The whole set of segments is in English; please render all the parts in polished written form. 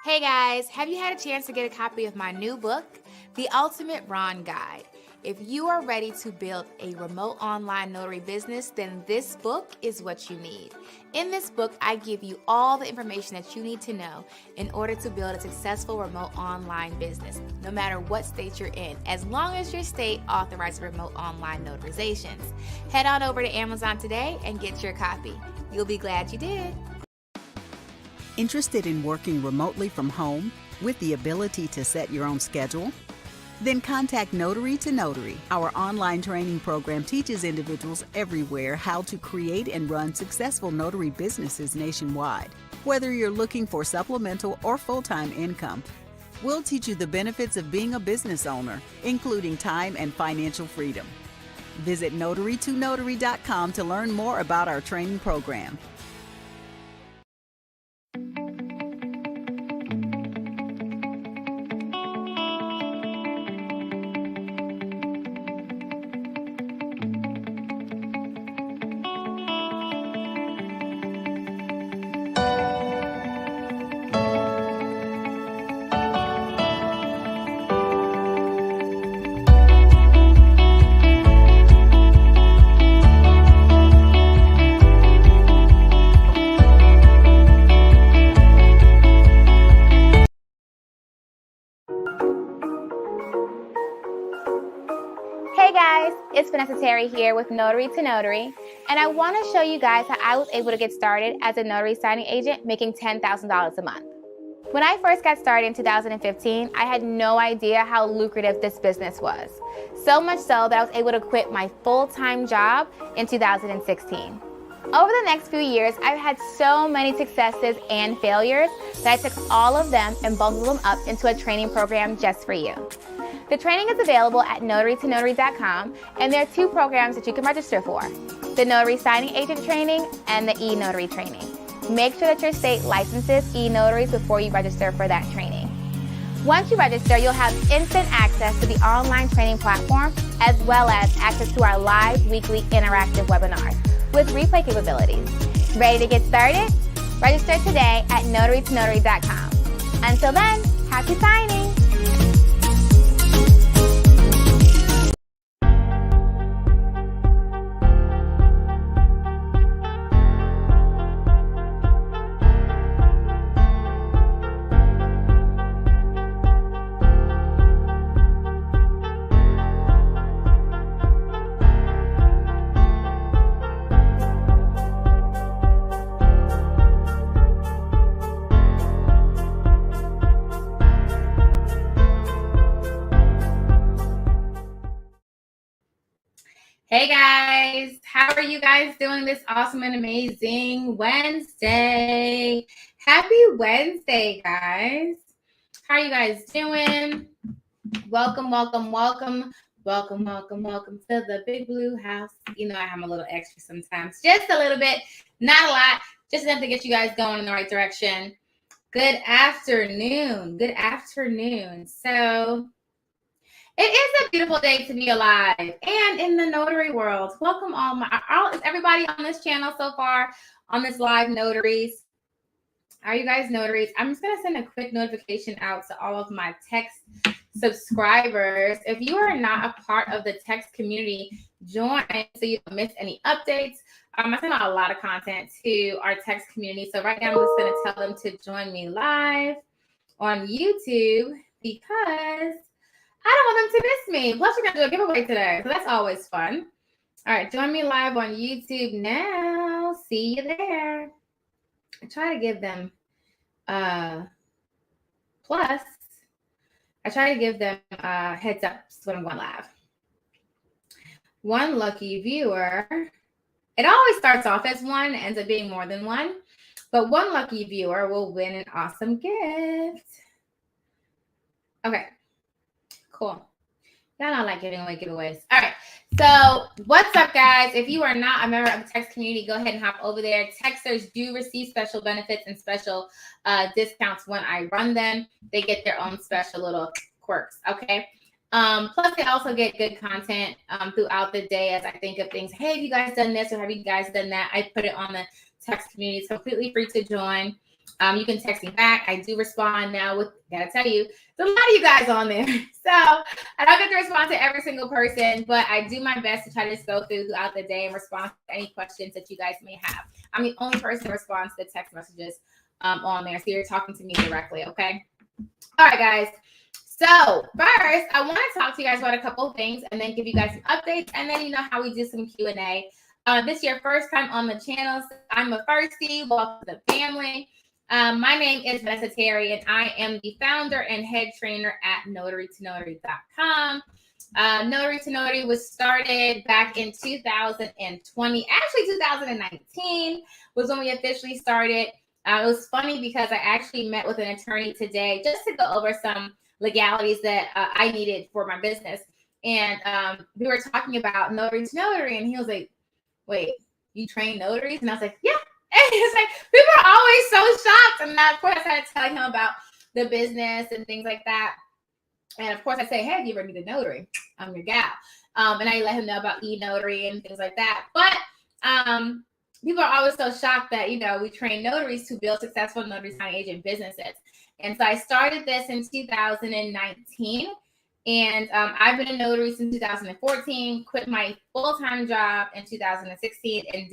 Hey guys, have you had a chance to get a copy of my new book, The Ultimate Ron Guide? If you are ready to build a remote online notary business, then this book is what you need. In this book, I give you all the information that you need to know in order to build a successful remote online business, no matter what state you're in, as long as your state authorizes remote online notarizations. Head on over to Amazon today and get your copy. You'll be glad you did. Interested in working remotely from home with the ability to set your own schedule? Then contact Notary to Notary. Our online training program teaches individuals everywhere how to create and run successful notary businesses nationwide. Whether you're looking for supplemental or full-time income, we'll teach you the benefits of being a business owner, including time and financial freedom. Visit notarytonotary.com to learn more about our training program. Hey guys, it's Vanessa Terry here with Notary to Notary, and I want to show you guys how I was able to get started as a notary signing agent making $10,000 a month. When I first got started in 2015, I had no idea how lucrative this business was. So much so that I was able to quit my full-time job in 2016. Over the next few years, I've had so many successes and failures that I took all of them and bundled them up into a training program just for you. The training is available at notarytonotary.com, and there are two programs that you can register for: the Notary Signing Agent Training and the e-Notary Training. Make sure that your state licenses e-notaries before you register for that training. Once you register, you'll have instant access to the online training platform, as well as access to our live weekly interactive webinars with replay capabilities. Ready to get started? Register today at notarytonotary.com. Until then, happy signing! Hey guys, how are you guys doing this awesome and amazing Wednesday? Happy Wednesday, guys. How are you guys doing? Welcome, welcome, welcome, welcome, welcome, welcome to the Big Blue House. You know I have a little extra sometimes, just a little bit, not a lot, just enough to get you guys going in the right direction. Good afternoon, good afternoon. So it is a beautiful day to be alive and in the notary world. Welcome is everybody on this channel so far on this live notaries? Are you guys notaries? I'm just going to send a quick notification out to all of my text subscribers. If you are not a part of the text community, join so you don't miss any updates. I send out a lot of content to our text community. So right now I'm just going to tell them to join me live on YouTube because I don't want them to miss me. Plus, we're going to do a giveaway today, so that's always fun. All right, join me live on YouTube now. See you there. I try to give them plus. I try to give them heads up when I'm going live. One lucky viewer. It always starts off as one, ends up being more than one, but one lucky viewer will win an awesome gift. Okay. Cool. Y'all don't like giving away giveaways. All right. So what's up, guys? If you are not a member of the text community, go ahead and hop over there. Texters do receive special benefits and special discounts when I run them. They get their own special little quirks. Okay. Plus, they also get good content throughout the day as I think of things. Hey, have you guys done this or have you guys done that? I put it on the text community. It's completely free to join. You can text me back. I do respond now with, gotta tell you, there's a lot of you guys on there. So I don't get to respond to every single person, but I do my best to try to just go through throughout the day and respond to any questions that you guys may have. I'm the only person that responds to the text messages on there. So you're talking to me directly, okay? All right, guys. So first, I want to talk to you guys about a couple of things and then give you guys some updates, and then how we do some Q&A. This is your first time on the channel. So I'm a firstie. Welcome to the family. My name is Vanessa Terry, and I am the founder and head trainer at NotaryToNotary.com. Notary to Notary was started back in 2020. Actually, 2019 was when we officially started. It was funny because I actually met with an attorney today just to go over some legalities that I needed for my business. And we were talking about Notary to Notary, and he was like, wait, you train notaries? And I was like, yeah. And it's like, people are always so shocked. And of course, I started telling him about the business and things like that. And of course, I say, hey, have you ever need a notary? I'm your gal. And I let him know about e-notary and things like that. But people are always so shocked that, we train notaries to build successful notary signing agent businesses. And so I started this in 2019. And I've been a notary since 2014, quit my full-time job in 2016 and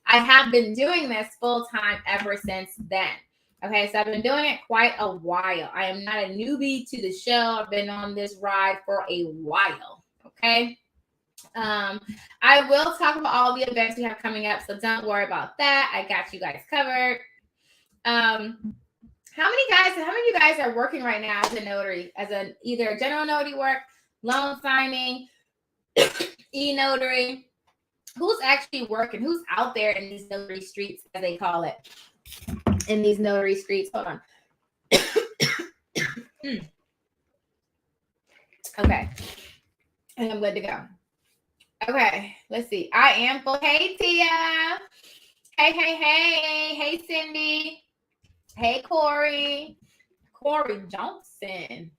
I have been doing this full-time ever since then. Okay, so I've been doing it quite a while. I am not a newbie to the show. I've been on this ride for a while, okay? I will talk about all the events we have coming up, so don't worry about that. I got you guys covered. How many of you guys are working right now as a notary, as either general notary work, loan signing, e-notary? Who's actually working? Who's out there in these notary streets, as they call it? In these notary streets. Hold on. Okay. And I'm good to go. Okay. Let's see. I am full. Hey, Tia. Hey. Hey, Cindy. Hey, Corey Johnson.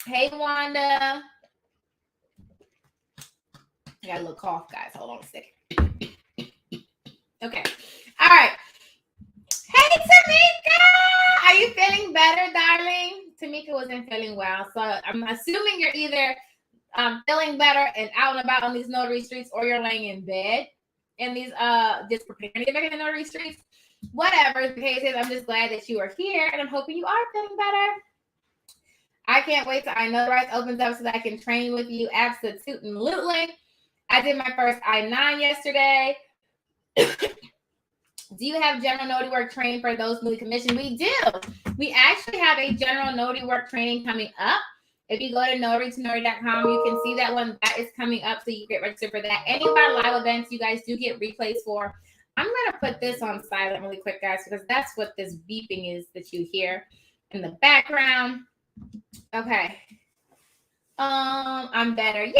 Hey, Wanda. I got a little cough, guys. Hold on a second. Okay. All right. Hey, Tamika. Are you feeling better, darling? Tamika wasn't feeling well. So I'm assuming you're either feeling better and out and about on these notary streets, or you're laying in bed in these just preparing to get back in the notary streets. Whatever the case is, I'm just glad that you are here, and I'm hoping you are feeling better. I can't wait till iNotarize opens up so that I can train with you. Absolutely. I did my first I-9 yesterday. Do you have general notary work training for those newly commissioned? We do. We actually have a general notary work training coming up. If you go to NotaryToNotary.com, you can see that one. That is coming up, so you get registered for that. Any of our live events, you guys do get replays for. I'm going to put this on silent really quick, guys, because that's what this beeping is that you hear in the background. Okay. I'm better. Yay!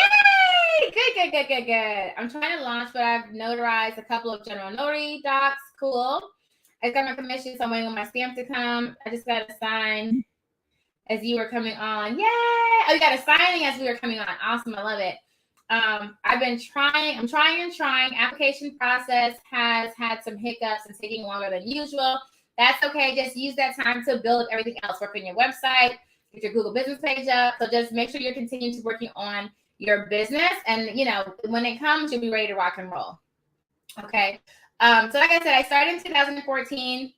Good. I'm trying to launch, but I've notarized a couple of general notary docs. Cool. I got my commission, so I'm waiting on my stamp to come. I just got a sign as you were coming on. Yay! Oh, you got a signing as we were coming on. Awesome. I love it. I'm trying. Application process has had some hiccups and taking longer than usual. That's okay. Just use that time to build everything else. Work on your website, get your Google business page up. So just make sure you're continuing to working on your business. And, when it comes, you'll be ready to rock and roll. Okay. So like I said, I started in 2014,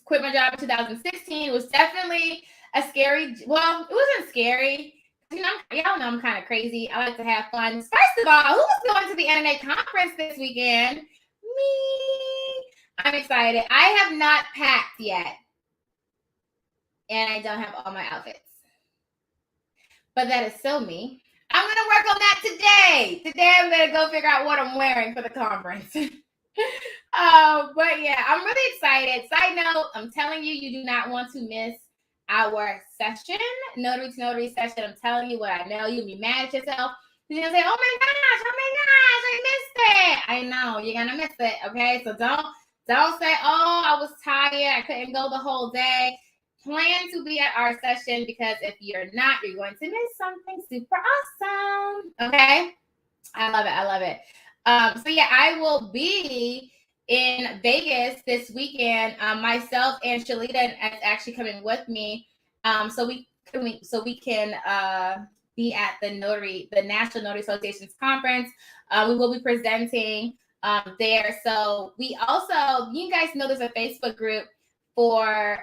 quit my job in 2016. It was definitely a scary, well, it wasn't scary. Y'all know I'm kind of crazy. I like to have fun. First of all, who's going to the NNA conference this weekend? Me. I'm excited. I have not packed yet. And I don't have all my outfits. But that is so me. I'm going to work on that today. Today I'm going to go figure out what I'm wearing for the conference. But yeah, I'm really excited. Side note, I'm telling you, you do not want to miss our session, Notary to Notary session. I'm telling you what I know. You'll be mad at yourself. You're going to say, oh my gosh, I missed it. I know, you're going to miss it, okay? So don't say, oh, I was tired, I couldn't go the whole day. Plan to be at our session, because if you're not, you're going to miss something super awesome, okay? I love it. So yeah, I will be in Vegas this weekend. Myself and Shalita is actually coming with me, so we can be at the National Notary Association's conference. We will be presenting there. So we also, you guys know, there's a Facebook group for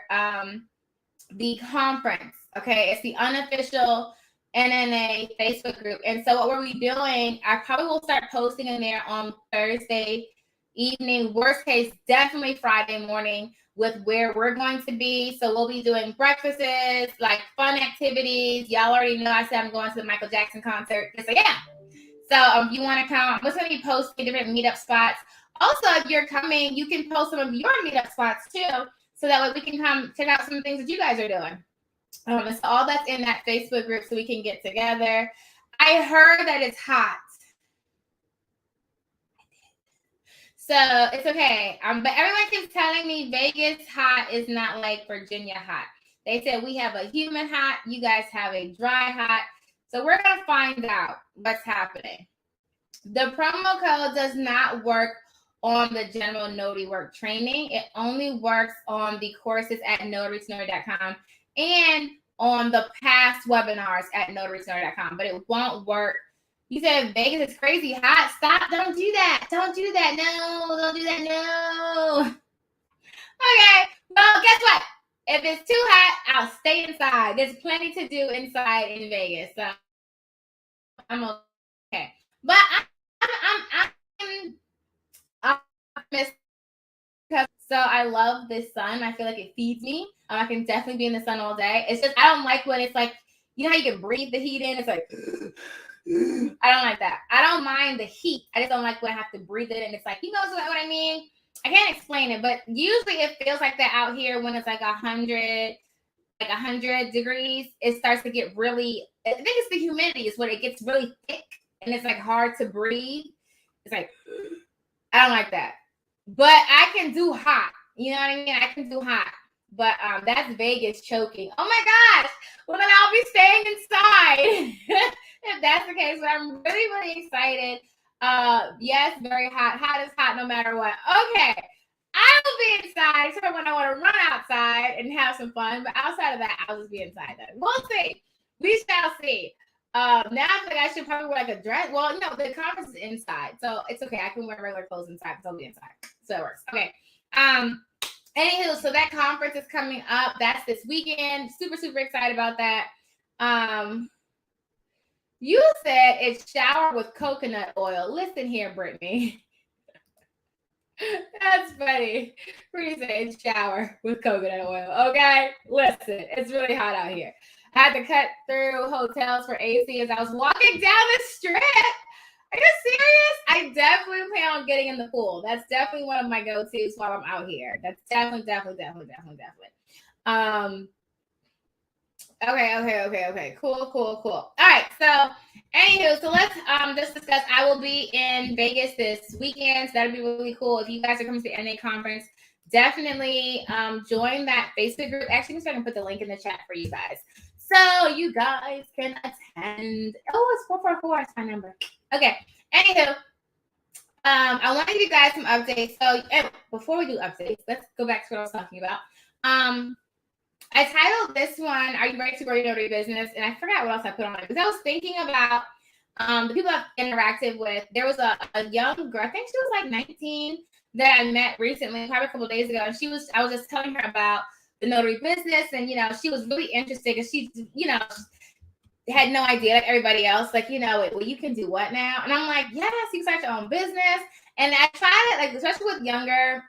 the conference. Okay, it's the unofficial NNA Facebook group. And so what we're doing, I probably will start posting in there on Thursday evening, worst case, definitely Friday morning, with where we're going to be. So we'll be doing breakfasts, like fun activities. Y'all already know I said I'm going to the Michael Jackson concert. So yeah. So if you want to come, I'm just going to be posting different meetup spots. Also, if you're coming, you can post some of your meetup spots too, so that way we can come check out some things that you guys are doing. So all that's in that Facebook group, so we can get together. I heard that it's hot. So it's okay. But everyone keeps telling me Vegas hot is not like Virginia hot. They said we have a humid hot. You guys have a dry hot. So we're going to find out what's happening. The promo code does not work on the general notary work training. It only works on the courses at notarytonotary.com and on the past webinars at notarytonotary.com, but it won't work. You said Vegas is crazy hot. Stop. Don't do that. Don't do that. No, don't do that. No. Okay. Well, guess what? If it's too hot, I'll stay inside. There's plenty to do inside in Vegas. So I'm okay. But I'm optimistic, so I love this sun. I feel like it feeds me. I can definitely be in the sun all day. It's just I don't like when it's like, you know how you can breathe the heat in? It's like, I don't like that. I don't mind the heat. I just don't like when I have to breathe it in. It's like, you know what I mean? I can't explain it, but usually it feels like that out here when it's like 100 degrees. It starts to get really, I think it's the humidity is when it gets really thick and it's like hard to breathe. It's like, I don't like that. But I can do hot. You know what I mean? I can do hot. But that's Vegas choking. Oh my gosh. Well, then I'll be staying inside if that's the case. But I'm really, really excited. Yes, very hot. Hot is hot no matter what. Okay. I will be inside so when I want to run outside and have some fun. But outside of that, I'll just be inside then. We'll see. We shall see. Now I feel like I should probably wear like a dress. Well, no, the conference is inside. So it's okay. I can wear regular clothes inside because I'll be inside. So it works. Okay. Anywho, so that conference is coming up. That's this weekend. Super, super excited about that. You said it's shower with coconut oil. Listen here, Brittany. That's funny. Brittany said it's shower with coconut oil. Okay, listen, it's really hot out here. I had to cut through hotels for AC as I was walking down the strip. Are you serious? I definitely plan on getting in the pool. That's definitely one of my go-tos while I'm out here. That's definitely. Okay. Cool. All right. So, anywho, so let's just discuss. I will be in Vegas this weekend. So that'll be really cool. If you guys are coming to the NA conference, definitely join that Facebook group. Actually, I'm going to put the link in the chat for you guys, so you guys can attend. Oh, it's 444. It's my number. Okay. Anywho, I want to give you guys some updates. So before we do updates, let's go back to what I was talking about. I titled this one, "Are You Ready to Grow Your Notary Business?" And I forgot what else I put on it because I was thinking about the people I've interacted with. There was a young girl, I think she was like 19, that I met recently, probably a couple of days ago. And I was just telling her about the notary business. And, she was really interested because she, had no idea, like everybody else, like, well, you can do what now? And I'm like, yes, you can start your own business. And I try to, like, especially with younger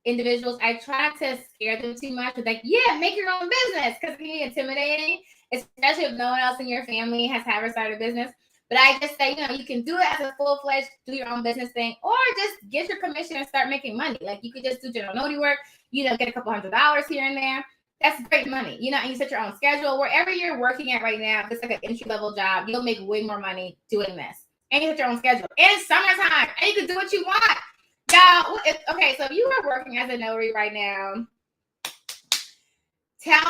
individuals, I try not to scare them too much with like, yeah, make your own business, because it can be intimidating, especially if no one else in your family has ever started a business. But I just say, you can do it as a full-fledged, do your own business thing, or just get your commission and start making money. Like, you could just do general notary work, get a couple $100s here and there. That's great money, and you set your own schedule. Wherever you're working at right now, if it's like an entry-level job, you'll make way more money doing this. And you set your own schedule. And it's summertime, and you can do what you want. Y'all, okay, so if you are working as a notary right now,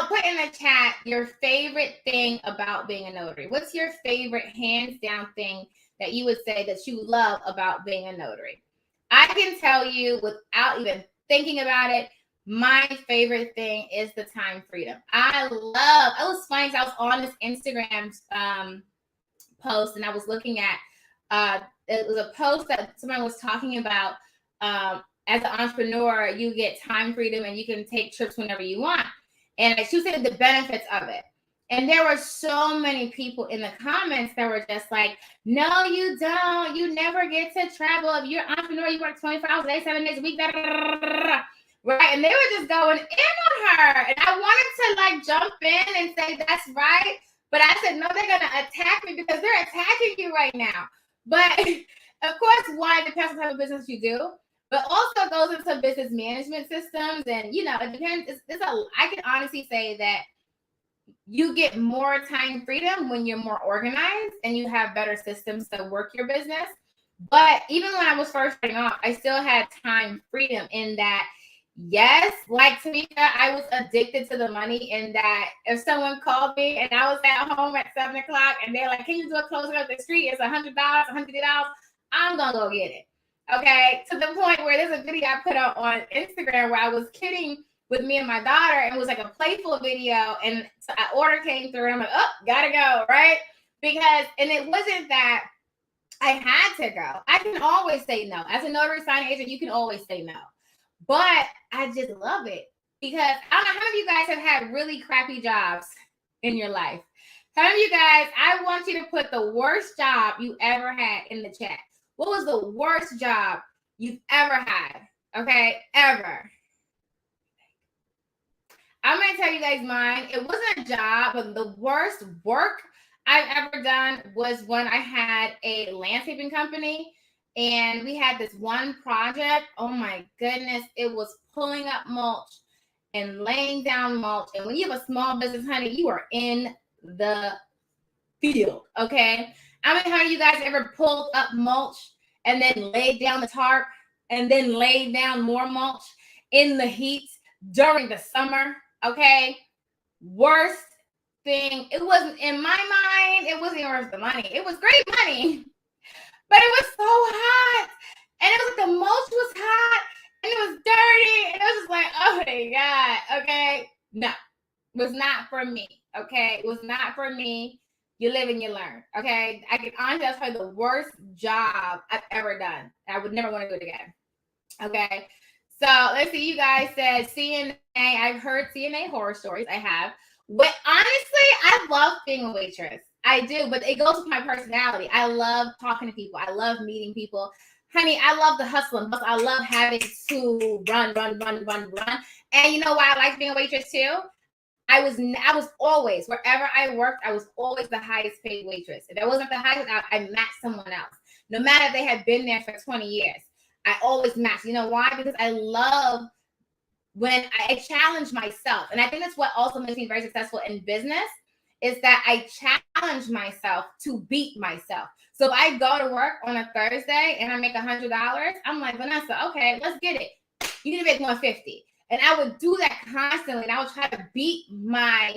put in the chat your favorite thing about being a notary. What's your favorite hands down thing that you would say that you love about being a notary? I can tell you without even thinking about it, my favorite thing is the time freedom. It was funny because I was on this Instagram post and I was looking at, it was a post that someone was talking about, as an entrepreneur, you get time freedom and you can take trips whenever you want. And she was saying the benefits of it. And there were so many people in the comments that were just like, no, you don't. You never get to travel. If you're an entrepreneur, you work 24 hours a day, 7 days a week. Da, da, da, da, da. Right. And they were just going in on her. And I wanted to like jump in and say, that's right. But I said, no, they're going to attack me because they're attacking you right now. But of course, one, it depends on the type of business you do. But also goes into business management systems. And, you know, it depends. I can honestly say that you get more time freedom when you're more organized and you have better systems to work your business. But even when I was first starting off, I still had time freedom in that, yes, like Tamika, I was addicted to the money in that if someone called me and I was at home at 7 o'clock and they're like, can you do a closing up the street? It's $100, $150. I'm going to go get it. Okay. To the point where there's a video I put out on Instagram where I was kidding with me and my daughter, and it was like a playful video, and so an order came through, and I'm like, oh, gotta go, right? Because, and it wasn't that I had to go. I can always say no. As a notary signing agent, you can always say no. But I just love it because I don't know how many of you guys have had really crappy jobs in your life. How many of you guys, I want you to put the worst job you ever had in the chat. What was the worst job you've ever had? Okay, ever. I'm going to tell you guys mine. It wasn't a job, but the worst work I've ever done was when I had a landscaping company and we had this one project. Oh my goodness. It was pulling up mulch and laying down mulch. And when you have a small business, honey, you are in the field. Okay. How many of you guys ever pulled up mulch and then laid down the tarp and then laid down more mulch in the heat during the summer? Okay, worst thing. It wasn't, in my mind, it wasn't even worth the money. It was great money, but it was so hot. And it was like the mulch was hot and it was dirty. And it was just like, oh my God. Okay. No, it was not for me. Okay. It was not for me. You live and you learn. Okay. I can honestly, that's probably the worst job I've ever done. I would never want to do it again. Okay. So let's see. You guys said CNA. I've heard CNA horror stories. I have. But honestly, I love being a waitress. I do, but it goes with my personality. I love talking to people. I love meeting people. Honey, I love the hustle and bustle. I love having to run. And you know why I like being a waitress too? I was always, wherever I worked, I was always the highest paid waitress. If I wasn't the highest, I matched someone else. No matter if they had been there for 20 years. I always match. You know why? Because I love when I challenge myself. And I think that's what also makes me very successful in business is that I challenge myself to beat myself. So if I go to work on a Thursday and I make $100, I'm like, Vanessa, okay, let's get it. You need to make $150. And I would do that constantly. And I would try to beat my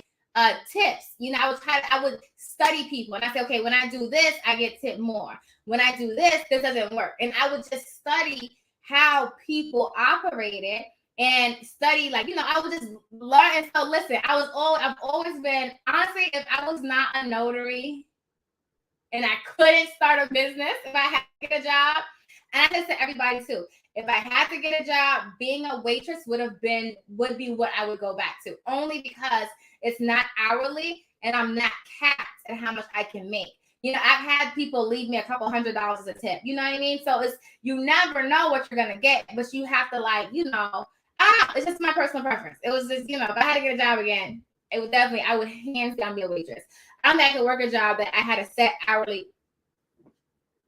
tips. You know, I would study people. And I say, okay, when I do this, I get tipped more. When I do this doesn't work. And I would just study how people operated and study, like, you know, I would just learn. And so listen, I've always been, honestly, if I was not a notary and I couldn't start a business, if I had to get a job, and I just said everybody too, if I had to get a job, being a waitress would be what I would go back to, only because it's not hourly and I'm not capped at how much I can make. You know, I've had people leave me a couple $100s as a tip. You know what I mean? So you never know what you're going to get, but you have to, like, you know, it's just my personal preference. It was just, you know, if I had to get a job again, I would hands down be a waitress. I don't think I could work a job that I had a set hourly.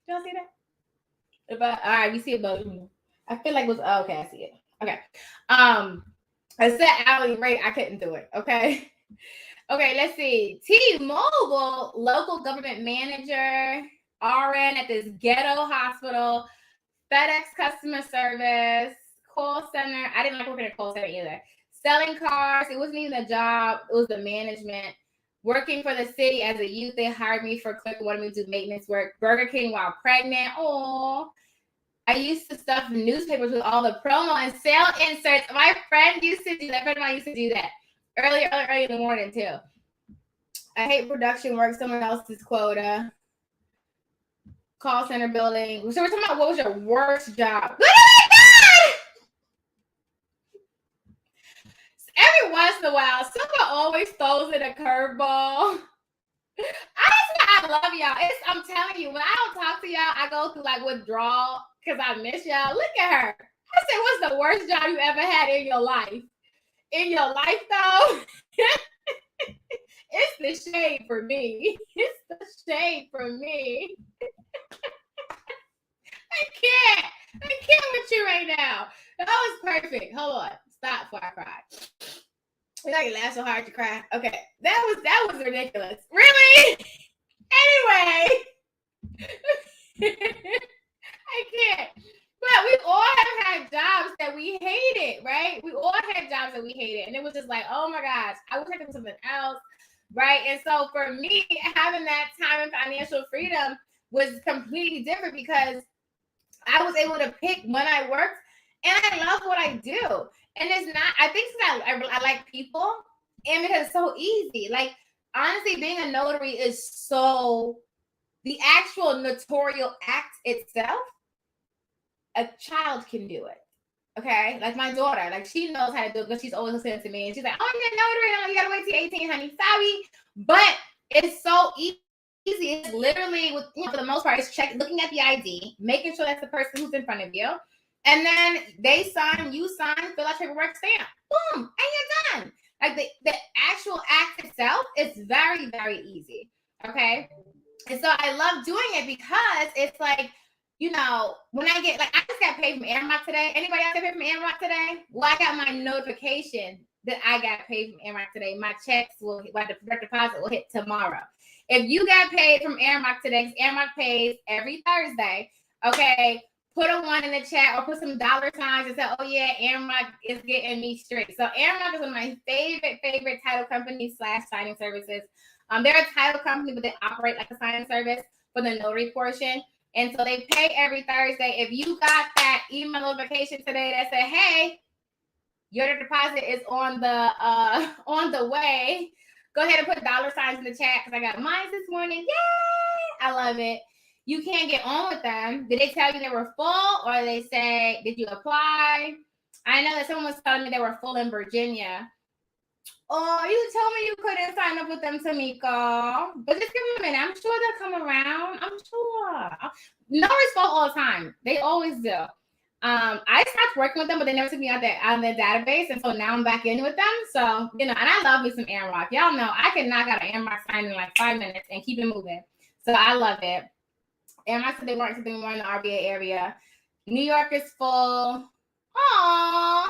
Y'all see that? All right, you see it, but I feel like it was, okay, I see it. Okay. A set hourly rate, I couldn't do it. Okay. Okay, let's see. T-Mobile, local government manager, RN at this ghetto hospital, FedEx customer service, call center. I didn't like working at a call center either. Selling cars. It wasn't even a job. It was the management. Working for the city as a youth. They hired me for quick, wanted me to do maintenance work. Burger King while pregnant. Oh. I used to stuff newspapers with all the promo and sale inserts. My friend used to do that. A friend of mine used to do that early in the morning too. I hate production work, someone else's quota. Call center building. So we're talking about what was your worst job? Oh my God! Every once in a while, someone always throws in a curveball. I love y'all. I'm telling you, when I don't talk to y'all, I go through like withdrawal because I miss y'all. Look at her. I said, what's the worst job you ever had in your life? In your life, though, it's the shade for me. It's the shade for me. I can't with you right now. That was perfect. Hold on. Stop before I cry. You know, you laugh so hard to cry. Okay. That was ridiculous. Really? Anyway. I can't. But we all have had jobs that we hated, right? We all had jobs that we hated. And it was just like, oh my gosh, I wish I could do something else. Right. And so for me, having that time and financial freedom was completely different because I was able to pick when I worked, and I love what I do. And it's not, I think I like people, and because it's so easy. Like, honestly, being a notary is so, the actual notarial act itself, a child can do it. Okay, like my daughter, like she knows how to do it because she's always listening to me, and she's like, "Oh, you're a notary, you gotta wait till 18, honey." Sorry, but it's so easy. It's literally, for the most part, it's looking at the ID, making sure that's the person who's in front of you, and then they sign, you sign, fill out paperwork, stamp, boom, and you're done. Like the actual act itself is very, very easy. Okay, and so I love doing it because it's like, you know, when I get, like, I just got paid from Airmark today. Anybody else got paid from Airmark today? Well, I got my notification that I got paid from Airmark today. My checks will, my direct deposit will hit tomorrow. If you got paid from Airmark today, because Airmark pays every Thursday, okay, put a 1 in the chat or put some dollar signs and say, oh yeah, Airmark is getting me straight. So Airmark is one of my favorite title companies / signing services. They're a title company, but they operate like a signing service for the notary portion. And so they pay every Thursday. If you got that email notification today that said, hey, your deposit is on the way, go ahead and put dollar signs in the chat because I got mine this morning. Yay! I love it. You can't get on with them. Did they tell you they were full, or they say, did you apply? I know that someone was telling me they were full in Virginia. Oh, you told me you couldn't sign up with them, Tamika. But just give them a minute. I'm sure they'll come around. I'm sure. Notary's full all the time. They always do. I stopped working with them, but they never took me out of their database, and so now I'm back in with them. So, you know, and I love me some Airmark. Y'all know I can knock out an Airmark sign in like 5 minutes and keep it moving. So I love it. Airmark said they weren't something more in the RBA area. New York is full. Aww.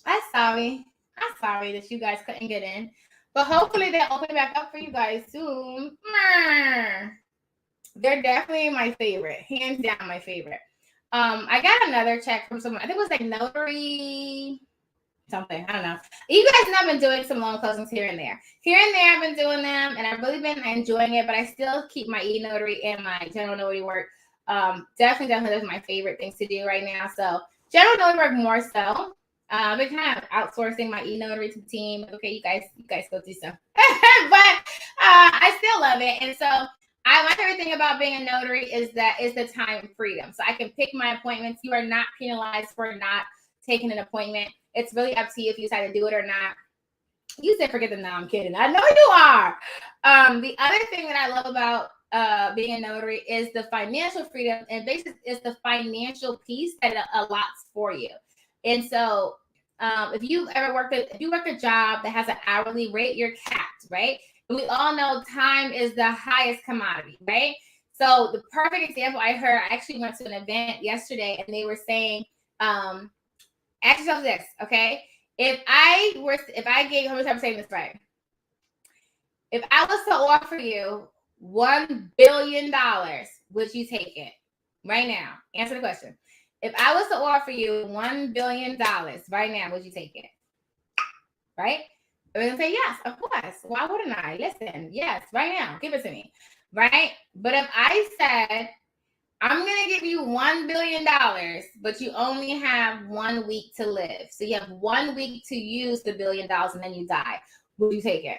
I'm sorry that you guys couldn't get in, but hopefully they'll open back up for you guys soon. They're definitely my favorite, hands down my favorite. I got another check from someone. I think it was like Notary something. I don't know. You guys know I've been doing some loan closings here and there. I've been doing them, and I've really been enjoying it. But I still keep my e-notary and my general notary work. Definitely, those are my favorite things to do right now. So general notary work more so. I've been kind of outsourcing my e-notary to the team. Okay, you guys go do some. But I still love it. And so my favorite thing about being a notary is the time freedom. So I can pick my appointments. You are not penalized for not taking an appointment. It's really up to you if you decide to do it or not. You said forget them now. I'm kidding. I know you are. The other thing that I love about being a notary is the financial freedom, and basically it's the financial piece that it allots for you. And so if you work a job that has an hourly rate, you're capped, right? And we all know time is the highest commodity, right? So the perfect example I actually went to an event yesterday, and they were saying, ask yourself this, okay? If I gave, how much I'm saying this right? If I was to offer you $1 billion, would you take it? Right now, answer the question. If I was to offer you $1 billion right now, would you take it? Right? We're going to say yes, of course. Why wouldn't I? Listen, yes, right now, give it to me. Right? But if I said, I'm going to give you $1 billion, but you only have 1 week to live. So you have 1 week to use the $1 billion and then you die. Will you take it?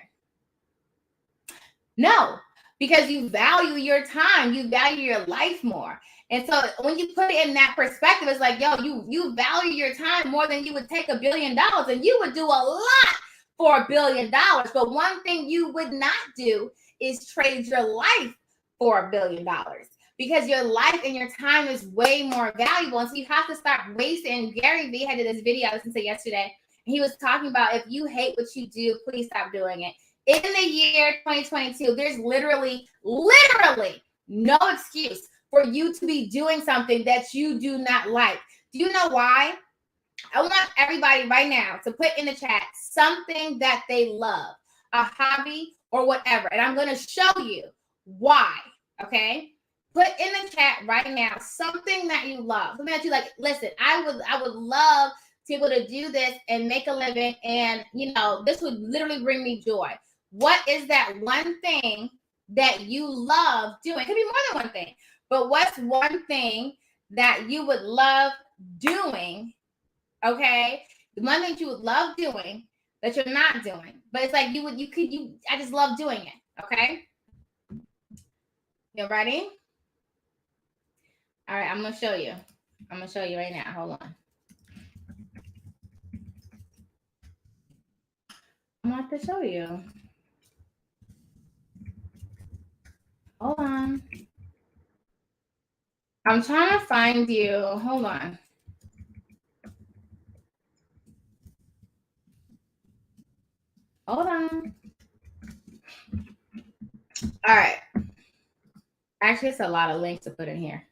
No, because you value your time. You value your life more. And so when you put it in that perspective, it's like, yo, you value your time more than you would take $1 billion, and you would do a lot for $1 billion. But one thing you would not do is trade your life for $1 billion, because your life and your time is way more valuable. And so you have to stop wasting. Gary Vee had this video I listened to yesterday. He was talking about, if you hate what you do, please stop doing it. In the year 2022, there's literally no excuse for you to be doing something that you do not like. Do you know why? I want everybody right now to put in the chat something that they love, a hobby or whatever. And I'm going to show you why, okay? Put in the chat right now something that you love, something that you like. Listen, I would love to be able to do this and make a living, and this would literally bring me joy. What is that one thing that you love doing? It could be more than one thing, but what's one thing that you would love doing? Okay, the one thing you would love doing that you're not doing, but it's like I just love doing it. Okay, you ready? All right, I'm gonna show you. I'm gonna show you right now. Hold on. I want to show you. Hold on. I'm trying to find you. Hold on. Hold on. All right. Actually, it's a lot of links to put in here.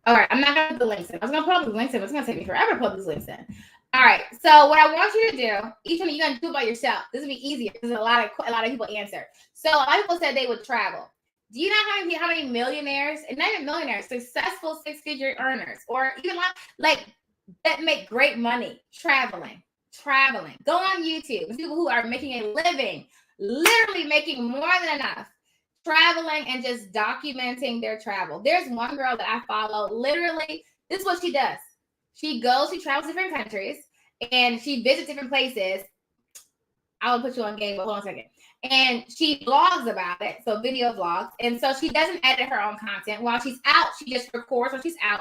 All right, I'm not going to put the links in. I was going to put the links in, but it's going to take me forever to put these links in. All right, so what I want you to do, each one of you going to do it by yourself. This will be easier because a lot of people answer. So a lot of people said they would travel. Do you know how many millionaires, and not even millionaires, successful six-figure earners, or even like that make great money traveling? Go on YouTube. People who are making a living, literally making more than enough, traveling and just documenting their travel. There's one girl that I follow. Literally, this is what she does. She travels to different countries, and she visits different places. I will put you on game, but hold on a second. And she vlogs about it, so video vlogs. And so she doesn't edit her own content. While she's out, she just records when she's out.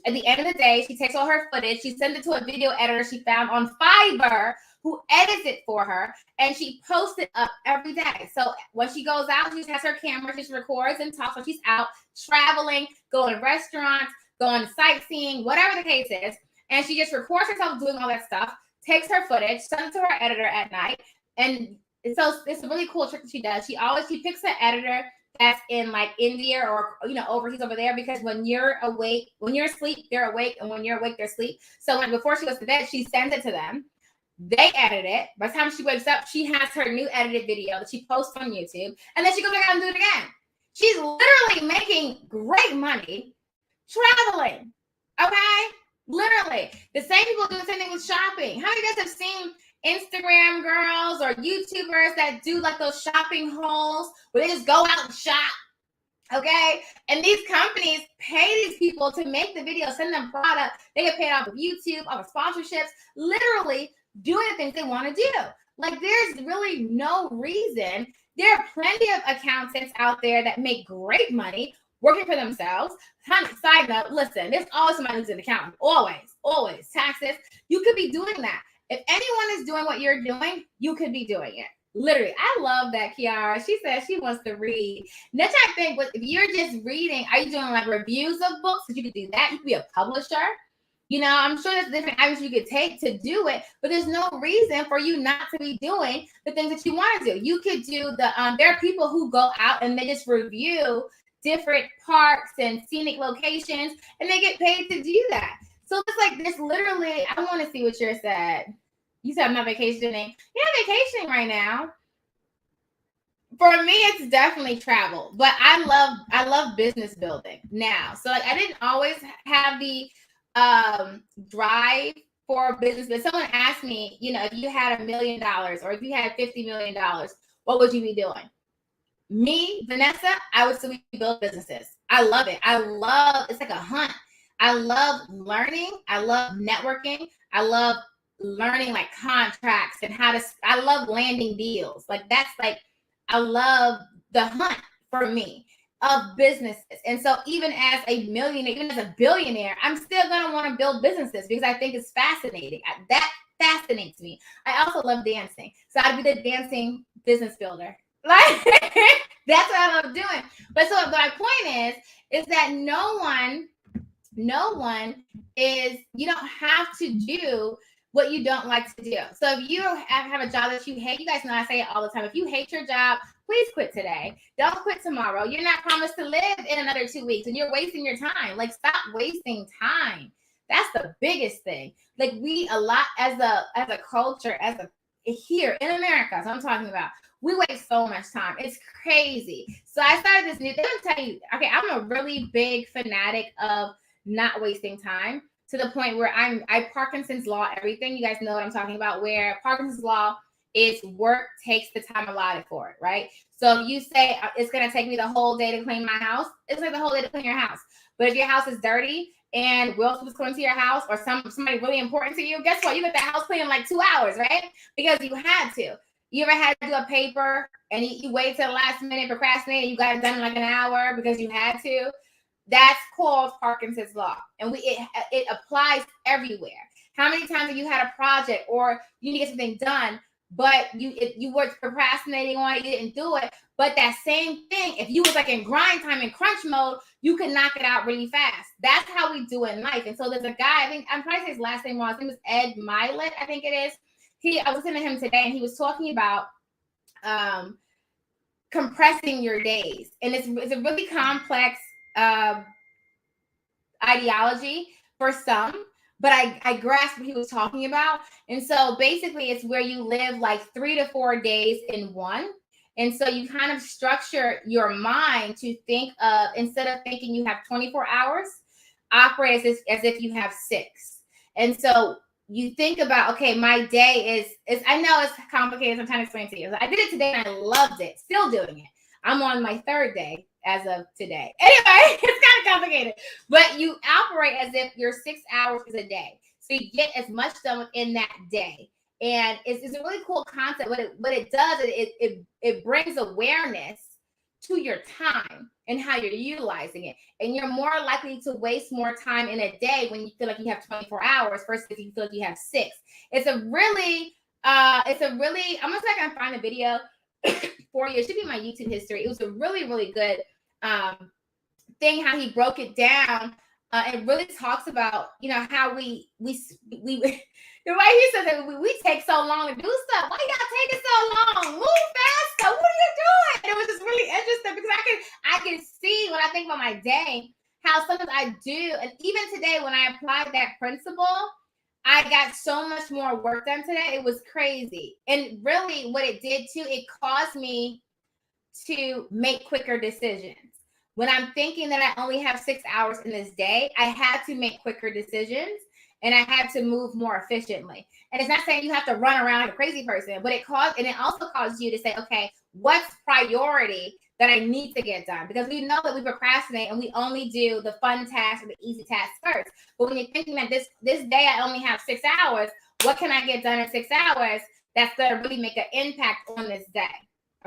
At the end of the day, she takes all her footage. She sends it to a video editor she found on Fiverr, who edits it for her, and she posts it up every day. So when she goes out, she just has her camera, she just records and talks when she's out, traveling, going to restaurants, going sightseeing, whatever the case is. And she just records herself doing all that stuff, takes her footage, sends it to her editor at night. And so it's a really cool trick that she does. She picks an editor that's in like India or overseas over there, because when you're asleep, they're awake, and when you're awake, they're asleep. So when before she goes to bed, she sends it to them. They edit it. By the time she wakes up, she has her new edited video that she posts on YouTube, and then she goes back out and do it again. She's literally making great money traveling. Okay? Literally. The same people do the same thing with shopping. How many of you guys have seen Instagram girls or YouTubers that do like those shopping hauls where they just go out and shop? Okay, and these companies pay these people to make the video, send them product. They get paid off of YouTube, off of sponsorships, literally doing the things they want to do. Like, there's really no reason. There are plenty of accountants out there that make great money working for themselves. Side note, listen, there's always somebody who's an accountant. Always. Taxes. You could be doing that. If anyone is doing what you're doing, you could be doing it. Literally, I love that, Kiara. She says she wants to read. Next, I think, if you're just reading, are you doing like reviews of books? Because you could do that. You could be a publisher. I'm sure there's different avenues you could take to do it, but there's no reason for you not to be doing the things that you want to do. You could do there are people who go out and they just review different parks and scenic locations, and they get paid to do that. So it's like this literally, I want to see what yours said. You said I'm not vacationing. You're not vacationing right now. For me, it's definitely travel, but I love business building now. So like, I didn't always have the drive for business, but someone asked me, if you had $1 million or if you had $50 million, what would you be doing? Me, Vanessa, I would still be building businesses. I love it. It's like a hunt. I love learning. I love networking. I love learning like contracts and I love landing deals. Like that's like, I love the hunt for me of businesses. And so even as a millionaire, even as a billionaire, I'm still going to want to build businesses because I think it's fascinating. That fascinates me. I also love dancing. So I'd be the dancing business builder. Like that's what I love doing. But so my point is that no one is, you don't have to do what you don't like to do. So if you have a job that you hate, you guys know I say it all the time. If you hate your job, please quit today. Don't quit tomorrow. You're not promised to live in another 2 weeks and you're wasting your time. Like, stop wasting time. That's the biggest thing. Like, we a lot as a culture, here in America, so I'm talking about, we waste so much time. It's crazy. So I started this new, they're gonna tell you, okay, I'm a really big fanatic of not wasting time, to the point where I Parkinson's law everything. You guys know what I'm talking about, where Parkinson's law is work takes the time allotted for it, right? So if you say it's going to take me the whole day to clean my house, it's like the whole day to clean your house. But if your house is dirty and Will was coming to your house, or somebody really important to you, guess what? You get that house clean in like 2 hours, right? Because you had to. You ever had to do a paper and you wait till the last minute, procrastinate, and you got it done in like an hour because you had to? That's called Parkinson's law, and it applies everywhere. How many times have you had a project or you need to get something done, but you were procrastinating on it, you didn't do it? But that same thing, if you was like in grind time and crunch mode, you could knock it out really fast. That's how we do it in life. And so there's a guy, I think I'm trying to say his last name wrong. His name is Ed Milet, I think it is. I was listening to him today, and he was talking about compressing your days, and it's a really complex ideology for some, but I grasped what he was talking about. And so basically it's where you live like 3 to 4 days in one. And so you kind of structure your mind to think of, instead of thinking you have 24 hours, operate as if you have 6. And so you think about, okay, my day is I know it's complicated. I'm trying to explain to you. I did it today and I loved it. Still doing it. I'm on my 3rd day as of today. Anyway, it's kind of complicated, but you operate as if your 6 hours is a day. So you get as much done within that day. And it's a really cool concept. What it does, it brings awareness to your time and how you're utilizing it. And you're more likely to waste more time in a day when you feel like you have 24 hours versus if you feel like you have 6. It's a really, I'm gonna see if I can find a video for you. It should be my YouTube history. It was a really, really good thing, how he broke it down. It really talks about, how we the way he says that we take so long to do stuff. Why y'all taking so long? Move faster. What are you doing? And it was just really interesting because I can see when I think about my day how sometimes I do. And even today when I applied that principle, I got so much more work done today. It was crazy. And really what it did too, it caused me to make quicker decisions. When I'm thinking that I only have 6 hours in this day, I had to make quicker decisions and I had to move more efficiently. And it's not saying you have to run around like a crazy person, but it also caused you to say, okay, what's priority that I need to get done? Because we know that we procrastinate and we only do the fun tasks or the easy tasks first. But when you're thinking that this day I only have 6 hours, what can I get done in 6 hours that's going to really make an impact on this day?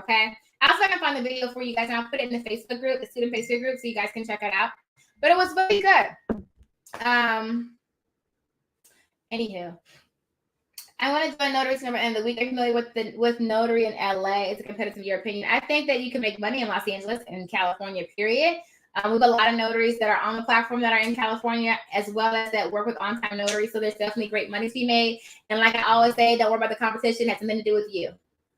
Okay. I'll try to find the video for you guys, and I'll put it in the Facebook group, the student Facebook group, so you guys can check it out. But it was really good. Anywho, I want to join Notary's number end of the week. Are you familiar with Notary in LA? It's a competitive, in your opinion. I think that you can make money in Los Angeles and California, period. We have a lot of notaries that are on the platform that are in California, as well as that work with on-time notaries. So there's definitely great money to be made. And like I always say, don't worry about the competition. It has nothing to do with you.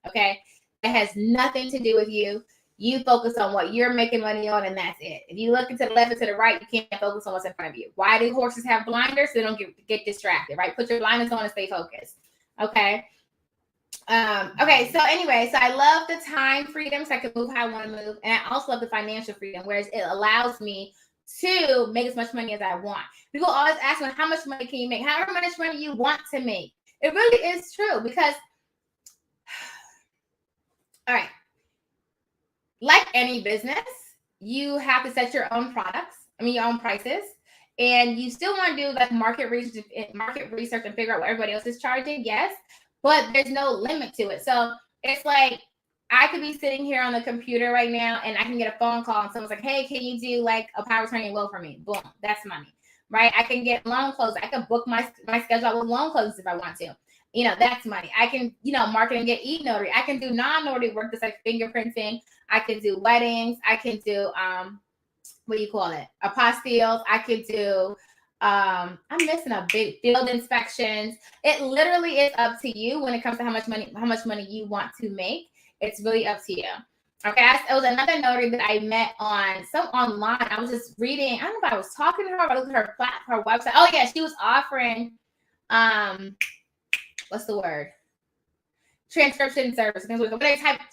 Okay? It has nothing to do with you. You focus on what you're making money on, and that's it. If you look to the left or to the right, you can't focus on what's in front of you. Why do horses have blinders? So they don't get distracted, right? Put your blinders on and stay focused. Okay. Okay. So anyway, so I love the time freedom, so I can move how I want to move, and I also love the financial freedom, whereas it allows me to make as much money as I want. People always ask me, how much money can you make? However much money you want to make. It really is true, because all right, like any business, you have to set your own your own prices. And you still want to do like market research and figure out what everybody else is charging. Yes, but there's no limit to it. So it's like, I could be sitting here on the computer right now and I can get a phone call and someone's like, hey, can you do like a power attorney will for me? Boom, that's money, right? I can get loan closes. I can book my schedule out with loan closes if I want to. That's money. I can, market and get e-notary. I can do non-notary work that's like fingerprinting. I can do weddings. I can do, what do you call it? Apostilles. I could do, I'm missing a big field inspections. It literally is up to you when it comes to how much money you want to make. It's really up to you. Okay, it was another notary that I met online. I was just reading. I don't know if I was talking to her, but I looked at her website. Oh yeah, she was offering, what's the word? Transcription service.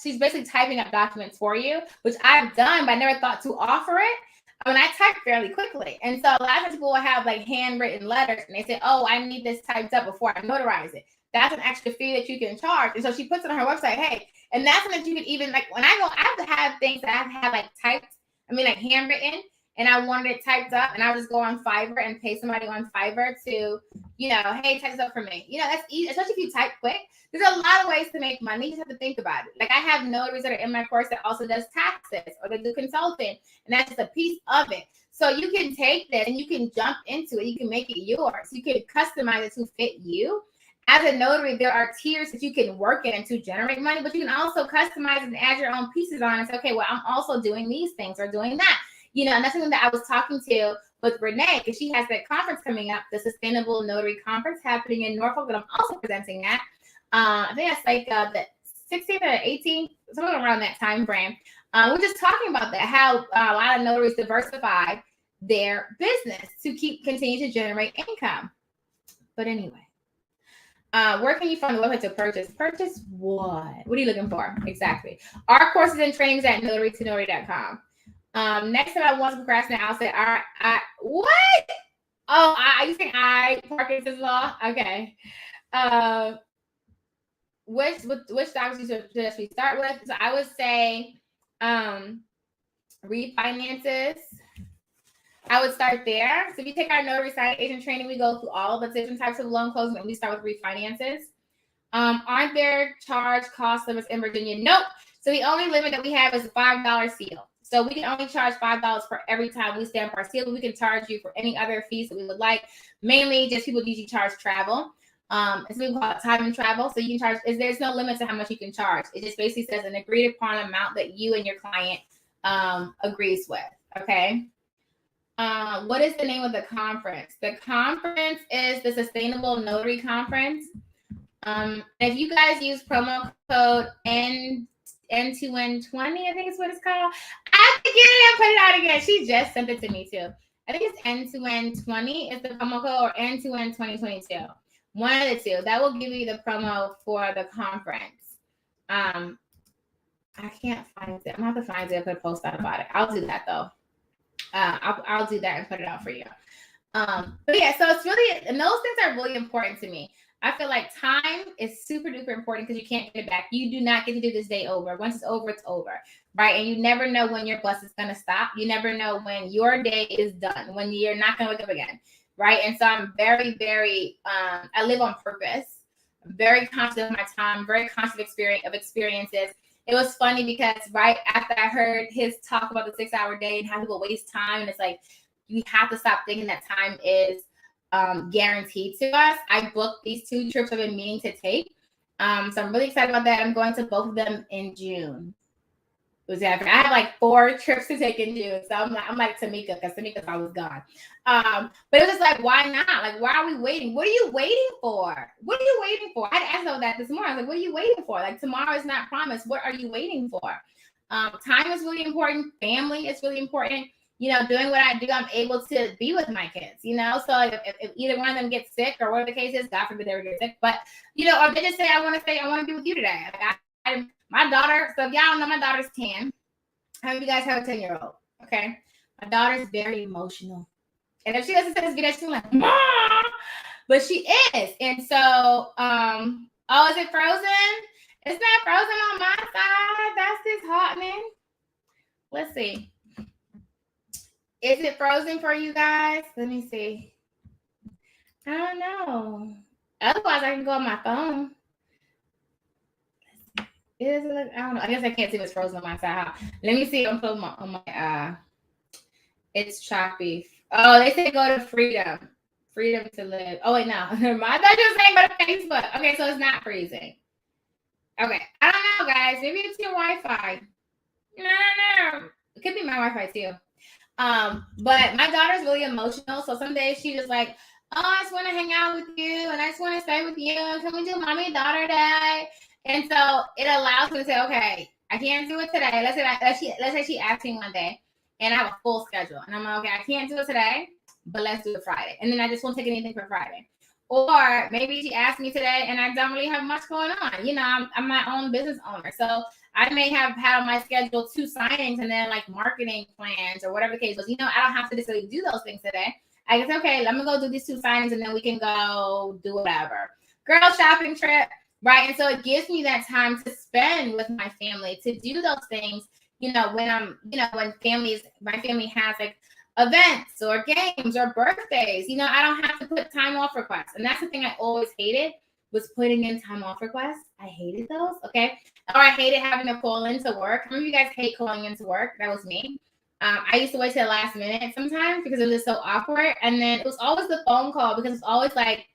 She's basically typing up documents for you, which I've done, but I never thought to offer it. I mean, I type fairly quickly. And so a lot of people will have like handwritten letters and they say, oh, I need this typed up before I notarize it. That's an extra fee that you can charge. And so she puts it on her website, hey, and that's something that you could even, like, when I go, I have to have things that I have to have like typed, like handwritten, and I wanted it typed up, and I would just go on Fiverr and pay somebody on Fiverr to, hey, type this up for me. That's easy, especially if you type quick. There's a lot of ways to make money. You just have to think about it. Like, I have notaries that are in my course that also does taxes or they do consulting, and that's just a piece of it. So you can take this and you can jump into it. You can make it yours. You can customize it to fit you. As a notary, there are tiers that you can work in to generate money, but you can also customize it and add your own pieces on and say, okay, well, I'm also doing these things or doing that. And that's something that I was talking to with Renee, because she has that conference coming up, the Sustainable Notary Conference happening in Norfolk, that I'm also presenting at. I think that's like the 16th or 18th, somewhere around that time frame. We're just talking about that, how a lot of notaries diversify their business to continue to generate income. But anyway, where can you find the website to purchase? Purchase what? What are you looking for? Exactly. Our courses and trainings at notarytonotary.com. Next time I want to procrastinate, I'll say, what? Oh, you think Parkinson's law? Okay. Which documents should we start with? So I would say refinances. I would start there. So if you take our notary signing agent training, we go through all the different types of loan closing, and we start with refinances. Aren't there charge cost limits in Virginia? Nope. So the only limit that we have is a $5 seal. So we can only charge $5 for every time we stamp our seal. We can charge you for any other fees that we would like. Mainly just people usually charge travel. It's what we call it time and travel. So you can charge, there's no limit to how much you can charge. It just basically says an agreed upon amount that you and your client agrees with. Okay. What is the name of the conference? The conference is the Sustainable Notary Conference. If you guys use promo code N2N20, I think is what it's called. I have to get it and put it out again. She just sent it to me too. I think it's N2N20 is the promo code, or N2N2022. One of the two. That will give you the promo for the conference. I can't find it. I'm gonna have to find it and put a post out about it. I'll do that though. I'll do that and put it out for you. But yeah, so it's really, and those things are really important to me. I feel like time is super duper important because you can't get it back. You do not get to do this day over. Once it's over, right? And you never know when your bus is going to stop. You never know when your day is done, when you're not going to wake up again, right? And so I'm very, very, I live on purpose. I'm very conscious of my time, very conscious of experiences. It was funny because right after I heard his talk about the 6-hour day and how people waste time, and it's like, you have to stop thinking that time is guaranteed to us. I booked these 2 trips I've been meaning to take. So I'm really excited about that. I'm going to both of them in June. I have like 4 trips to take in June. So I'm like Tamika, because Tamika's always gone. But it was just like, why not? Like, why are we waiting? What are you waiting for? What are you waiting for? I had to ask them that this morning. I was like, what are you waiting for? Like, tomorrow is not promised. What are you waiting for? Time is really important. Family is really important. Doing what I do, I'm able to be with my kids, So like if either one of them gets sick or whatever the case is, God forbid they ever get sick, but, or they just say, I want to be with you today. Like my daughter, so if y'all don't know, my daughter's 10. How many of you guys have a 10-year-old? Okay. My daughter's very emotional. And if she doesn't say this video, she's like, Mom! But she is. And so, is it frozen? It's not frozen on my side. That's disheartening. Let's see. Is it frozen for you guys? Let me see. I don't know. Otherwise, I can go on my phone. Is it? I don't know. I guess I can't see if it's frozen on my side. Let me see. I'm putting on my. It's choppy. Oh, they say go to freedom. Freedom to live. Oh wait, no. I thought you were saying go to Facebook. Okay, so it's not freezing. Okay, I don't know, guys. Maybe it's your Wi-Fi. No. It could be my Wi-Fi too. But my daughter's really emotional, so some days she just like, oh, I just want to hang out with you, and I just want to stay with you. Can we do mommy and daughter day? And so it allows me to say, okay, I can't do it today. Let's say she asked me one day, and I have a full schedule, and I'm like, okay, I can't do it today, but let's do it Friday, and then I just won't take anything for Friday. Or maybe she asked me today, and I don't really have much going on. You know, I'm my own business owner, so I may have had on my schedule 2 signings and then like marketing plans or whatever the case was. You know, I don't have to necessarily do those things today. I guess, okay, let me go do these 2 signings and then we can go do whatever. Girl shopping trip, right? And so it gives me that time to spend with my family, to do those things, you know, when when my family has like events or games or birthdays, you know, I don't have to put time off requests. And that's the thing I always hated, was putting in time off requests. I hated those, okay? Or I hated having to call into work. Some of you guys hate calling into work. That was me. I used to wait till the last minute sometimes because it was just so awkward. And then it was always the phone call, because it's always like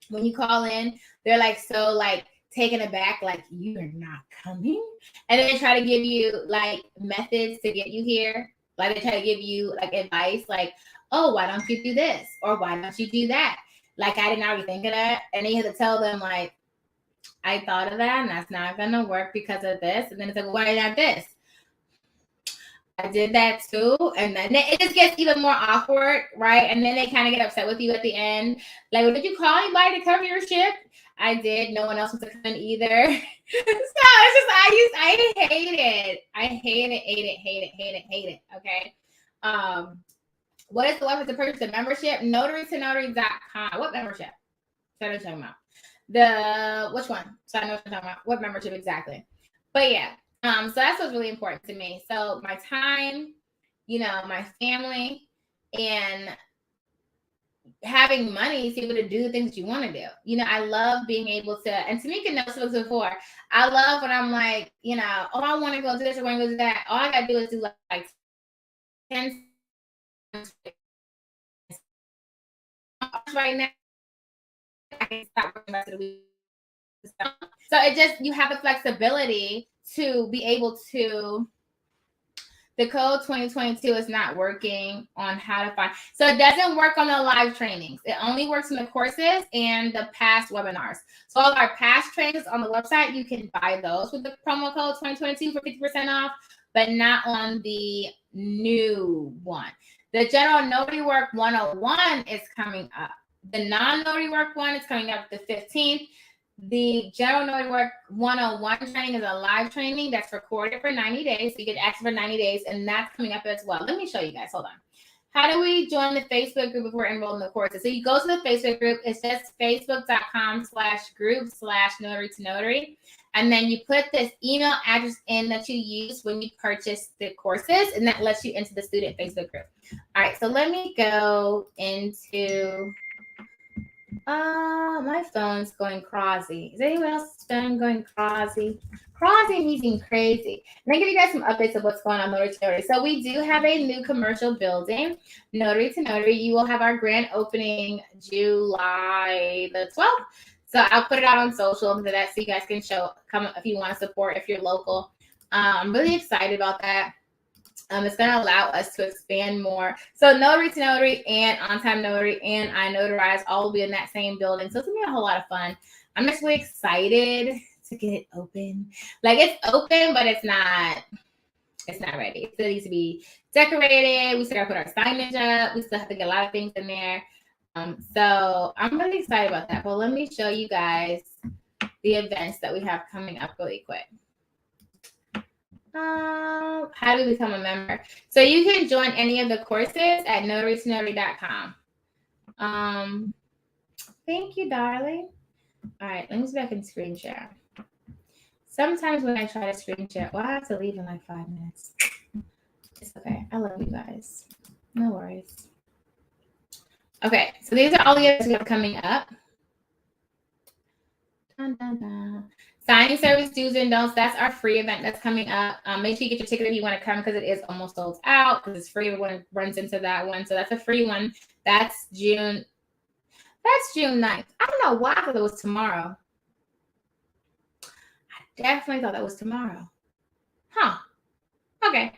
when you call in, they're like so like taken aback, like you're not coming. And then they try to give you like methods to get you here. Like they try to give you like advice, like, oh, why don't you do this? Or why don't you do that? Like I didn't already think of that. And then you have to tell them like, I thought of that and that's not gonna work because of this. And then it's like, why not this? I did that too. And then it just gets even more awkward, right? And then they kind of get upset with you at the end. Like, well, did you call anybody to cover your shift? I did. No one else was coming either. So it's just I hate it. I hate it. Okay. What is the website to purchase the membership? Notary2notary.com. What membership? So I'm talking about which one? So I know what I'm talking about. What membership exactly? But yeah. So that's what's really important to me. So my time, you know, my family, and having money to be able to do the things you want to do. You know, I love being able to, and Tamika knows this before. I love when I'm like, you know, oh, I want to go do this, I want to go do that. All I gotta do is do like 10 right now. I can stop working the rest of the week. So it just, you have the flexibility to be able to. The code 2022 is not working on how to find. So it doesn't work on the live trainings. It only works on the courses and the past webinars. So all our past trainings on the website, you can buy those with the promo code 2022 for 50% off, but not on the new one. The General Notary Work 101 is coming up. The non-notary work one is coming up the 15th. The General Notary Work 101 training is a live training that's recorded for 90 days. So you get access for 90 days, and that's coming up as well. Let me show you guys. Hold on. How do we join the Facebook group if we're enrolled in the courses? So you go to the Facebook group. It's just facebook.com/group/notary2notary. And then you put this email address in that you use when you purchase the courses, and that lets you into the student Facebook group. All right, so let me go into... my phone's going crazy. Is anyone else's phone going crazy? Crazy means crazy. And I give you guys some updates of what's going on Notary to Notary. So we do have a new commercial building, Notary to Notary. You will have our grand opening July the 12th. So I'll put it out on social so that so you guys can come if you want to support if you're local. I'm really excited about that. It's going to allow us to expand more. So Notary to Notary and On Time Notary and I Notarize all will be in that same building. So it's going to be a whole lot of fun. I'm just really excited to get it open. Like it's open, but it's not ready. It still needs to be decorated. We still got to put our signage up. We still have to get a lot of things in there. So I'm really excited about that. But let me show you guys the events that we have coming up really quick. How do we become a member? So you can join any of the courses at notary2notary.com. Thank you, darling. All right, let me see if I can screen share. Sometimes when I try to screen share, well, I have to leave in like 5 minutes. It's okay. I love you guys. No worries. Okay, so these are all the events we have coming up. Dun, dun, dun. Signing service do's and don'ts. That's our free event that's coming up. Make sure you get your ticket if you want to come because it is almost sold out because it's free. Everyone runs into that one. So that's a free one. That's June 9th. I don't know why I thought it was tomorrow. I definitely thought that was tomorrow. Huh. Okay.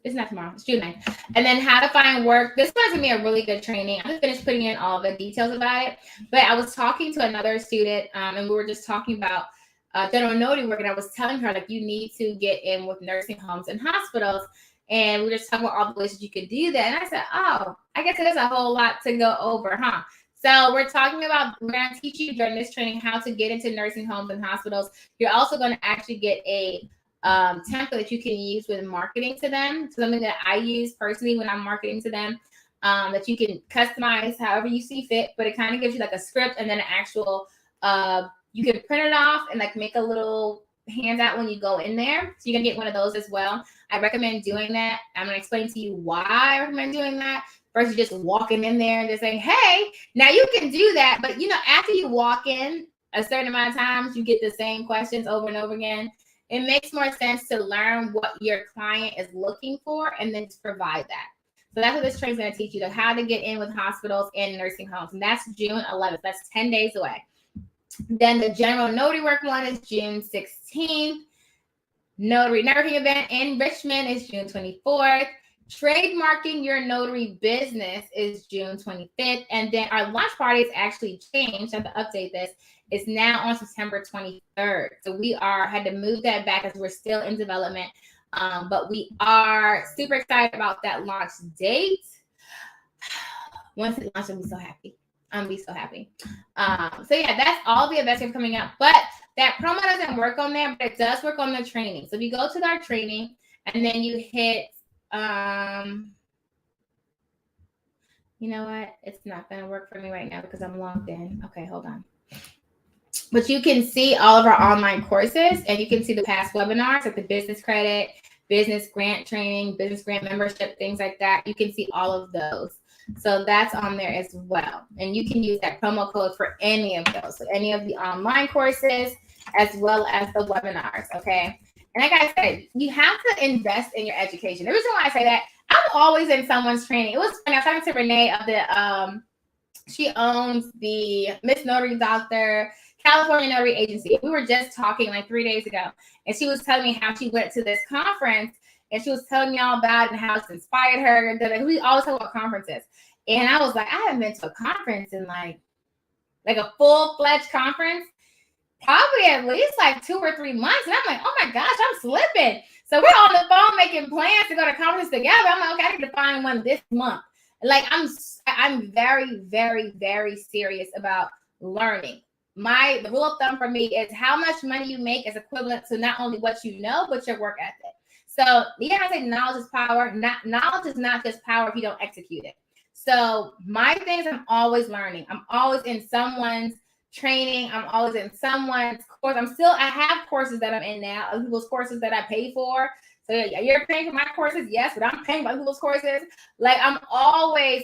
It's not tomorrow. It's June 9th. And then how to find work. This one's going to be a really good training. I just finished putting in all the details about it. But I was talking to another student, and we were just talking about general notary work. And I was telling her, like, you need to get in with nursing homes and hospitals. And we were just talking about all the ways you could do that. And I said, oh, I guess there's a whole lot to go over, huh? So we're going to teach you during this training how to get into nursing homes and hospitals. You're also going to actually get a template that you can use with marketing to them. Something that I use personally when I'm marketing to them, that you can customize however you see fit, but it kind of gives you like a script and then an actual, you can print it off and like make a little handout when you go in there. So you can get one of those as well. I recommend doing that. I'm going to explain to you why I recommend doing that versus just walking in there and just saying, hey, now you can do that. But, after you walk in a certain amount of times, you get the same questions over and over again. It makes more sense to learn what your client is looking for and then just provide that. So that's what this training is going to teach you, how to get in with hospitals and nursing homes. And that's June 11th. That's 10 days away. Then the general notary work one is June 16th. Notary networking event in Richmond is June 24th. Trademarking your notary business is June 25th. And then our launch party is actually changed. I have to update this. It's now on September 23rd. So we had to move that back as we're still in development. But we are super excited about that launch date. Once it launches, I'll be so happy. I'm going to be so happy. So yeah, that's all the events are coming up. But that promo doesn't work on there, but it does work on the training. So if you go to our training and then you hit, you know what? It's not going to work for me right now because I'm logged in. Okay, hold on. But you can see all of our online courses and you can see the past webinars, like the business credit, business grant training, business grant membership, things like that. You can see all of those. So that's on there as well. And you can use that promo code for any of those. So any of the online courses as well as the webinars, okay? And like I said, you have to invest in your education. The reason why I say that, I'm always in someone's training. It was funny. I was talking to Renee of the, she owns the Miss Notary Doctor California Notary Agency. We were just talking like 3 days ago, and she was telling me how she went to this conference, and she was telling me all about it and how it's inspired her. And we always talk about conferences, and I was like, I haven't been to a conference in like a full-fledged conference, probably at least like 2 or 3 months. And I'm like, oh my gosh, I'm slipping. So we're on the phone making plans to go to conferences together. I'm like, okay, I need to find one this month. Like I'm very, very, very serious about learning. The rule of thumb for me is how much money you make is equivalent to not only what you know, but your work ethic. So I say knowledge is power. Knowledge is not just power if you don't execute it. So my thing is I'm always learning. I'm always in someone's training. I'm always in someone's course. I have courses that I'm in now, other people's courses that I pay for. So you're paying for my courses, yes, but I'm paying for other people's courses. Like I'm always,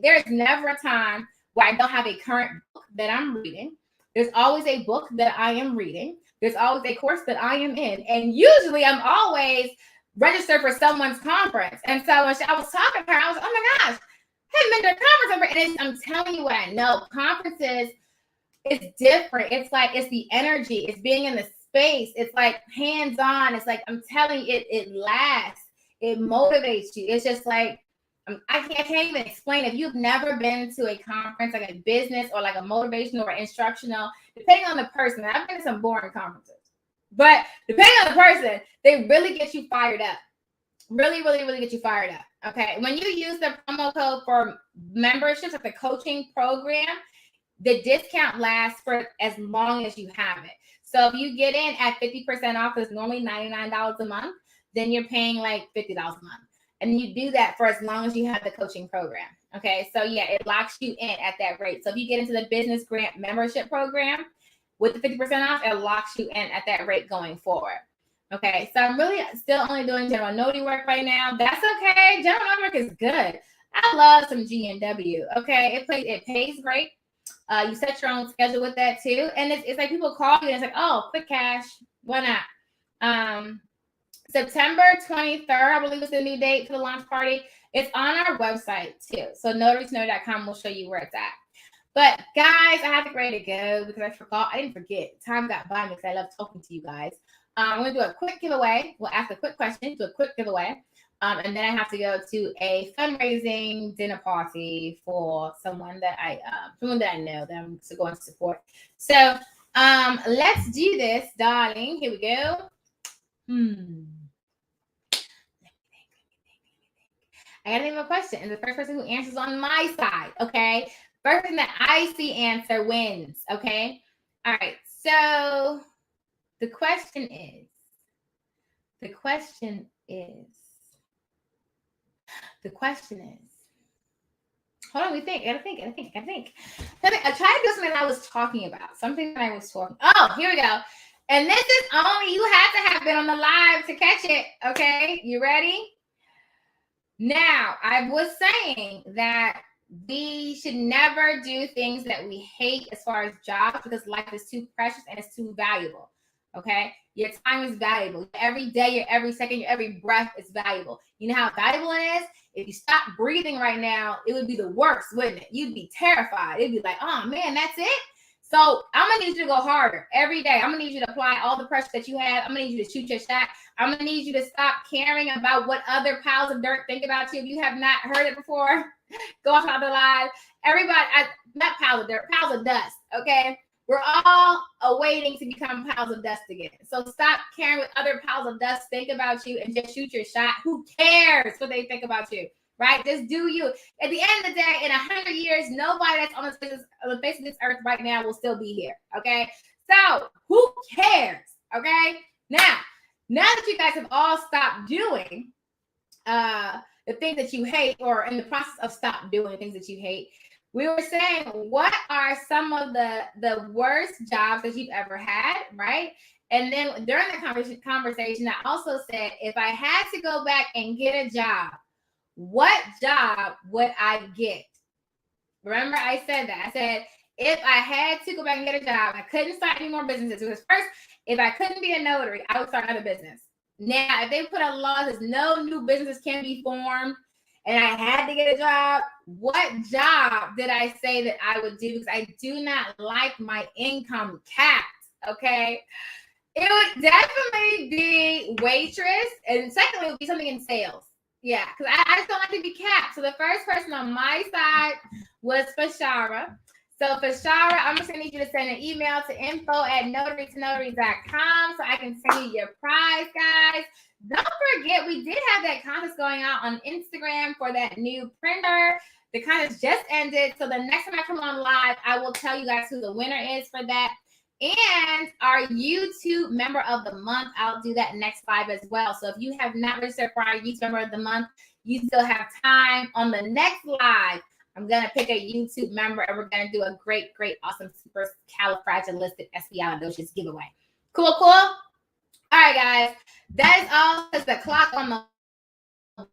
there's never a time where I don't have a current book that I'm reading. There's always a book that I am reading. There's always a course that I am in. And usually I'm always registered for someone's conference. And so when I was talking to her, I was, oh my gosh, I haven't been to a conference. And I'm telling you what I know. Conferences, it's different. It's like, it's the energy. It's being in the space. It's like hands-on. It's like, I'm telling you, it lasts. It motivates you. It's just like, I can't even explain. If you've never been to a conference, like a business or like a motivational or instructional, depending on the person, I've been to some boring conferences, but depending on the person, they really get you fired up. Really, really, really get you fired up. Okay. When you use the promo code for memberships of the coaching program, the discount lasts for as long as you have it. So if you get in at 50% off, it's normally $99 a month, then you're paying like $50 a month. And you do that for as long as you have the coaching program. Okay. So yeah, it locks you in at that rate. So if you get into the business grant membership program with the 50% off, it locks you in at that rate going forward. Okay. So I'm really still only doing general notary work right now. That's okay. General notary work is good. I love some GNW. Okay, it pays great. You set your own schedule with that too, and it's like people call you and it's like, oh, quick cash, why not? September 23rd, I believe is the new date for the launch party. It's on our website too. So notarytonotarycom will show you where it's at. But guys, I have to get ready to go because I forgot. I didn't forget. Time got by me because I love talking to you guys. I'm going to do a quick giveaway. We'll ask a quick question, do a quick giveaway. And then I have to go to a fundraising dinner party for someone that I know that I'm going to support. So let's do this, darling. Here we go. I gotta think of a question. And the first person who answers on my side, okay? First person that I see answer wins, okay? All right, so the question is, hold on, I gotta think. I tried to do something I was talking about, oh, here we go. And this is only, you had to have been on the live to catch it, okay? You ready? Now, I was saying that we should never do things that we hate as far as jobs because life is too precious and it's too valuable, okay? Your time is valuable. Every day, your every second, your every breath is valuable. You know how valuable it is? If you stop breathing right now, it would be the worst, wouldn't it? You'd be terrified. It'd be like, oh, man, that's it? So I'm going to need you to go harder every day. I'm going to need you to apply all the pressure that you have. I'm going to need you to shoot your shot. I'm going to need you to stop caring about what other piles of dirt think about you. If you have not heard it before, go off the live. Everybody, not piles of dirt, piles of dust, okay? We're all awaiting to become piles of dust again. So stop caring what other piles of dust think about you and just shoot your shot. Who cares what they think about you? Right? Just do you. At the end of the day, in 100 years, nobody that's on the face of this earth right now will still be here. Okay? So who cares? Okay? Now that you guys have all stopped doing the things that you hate, or in the process of stop doing things that you hate, we were saying, what are some of the worst jobs that you've ever had, right? And then during the conversation, I also said, if I had to go back and get a job, what job would I get? Remember, I said that. I said, if I had to go back and get a job, I couldn't start any more businesses. Because first, if I couldn't be a notary, I would start another business. Now, if they put a law that says no new businesses can be formed, and I had to get a job, what job did I say that I would do? Because I do not like my income capped, okay? It would definitely be waitress. And secondly, it would be something in sales. Yeah, because I just don't like to be capped. So the first person on my side was Fashara. So Fashara, I'm just going to need you to send an email to info@notarytonotary.com so I can send you your prize, guys. Don't forget, we did have that contest going on Instagram for that new printer. The contest just ended. So the next time I come on live, I will tell you guys who the winner is for that. And our YouTube member of the month, I'll do that next live as well. So if you have not registered for our YouTube member of the month, you still have time. On the next live, I'm going to pick a YouTube member and we're going to do a great, awesome, super califragilisticexpialidocious giveaway. Cool? All right, guys. That is all. It's the clock on the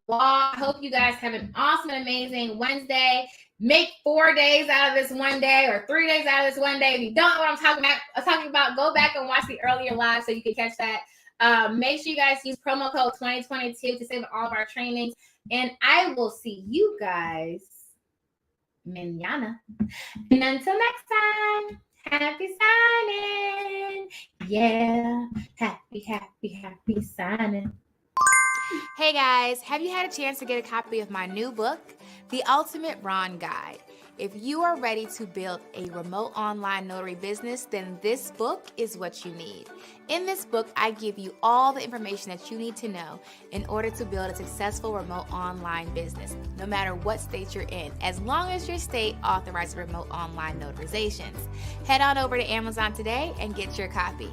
wall. I hope you guys have an awesome and amazing Wednesday. Make 4 days out of this one day or 3 days out of this one day. If you don't know what I'm talking about, go back and watch the earlier live so you can catch that. Make sure you guys use promo code 2022 to save all of our trainings. And I will see you guys mañana. And until next time, happy signing. Yeah, happy signing. Hey guys, have you had a chance to get a copy of my new book, The Ultimate Ron Guide? If you are ready to build a remote online notary business, then this book is what you need. In this book, I give you all the information that you need to know in order to build a successful remote online business, no matter what state you're in, as long as your state authorizes remote online notarizations. Head on over to Amazon today and get your copy.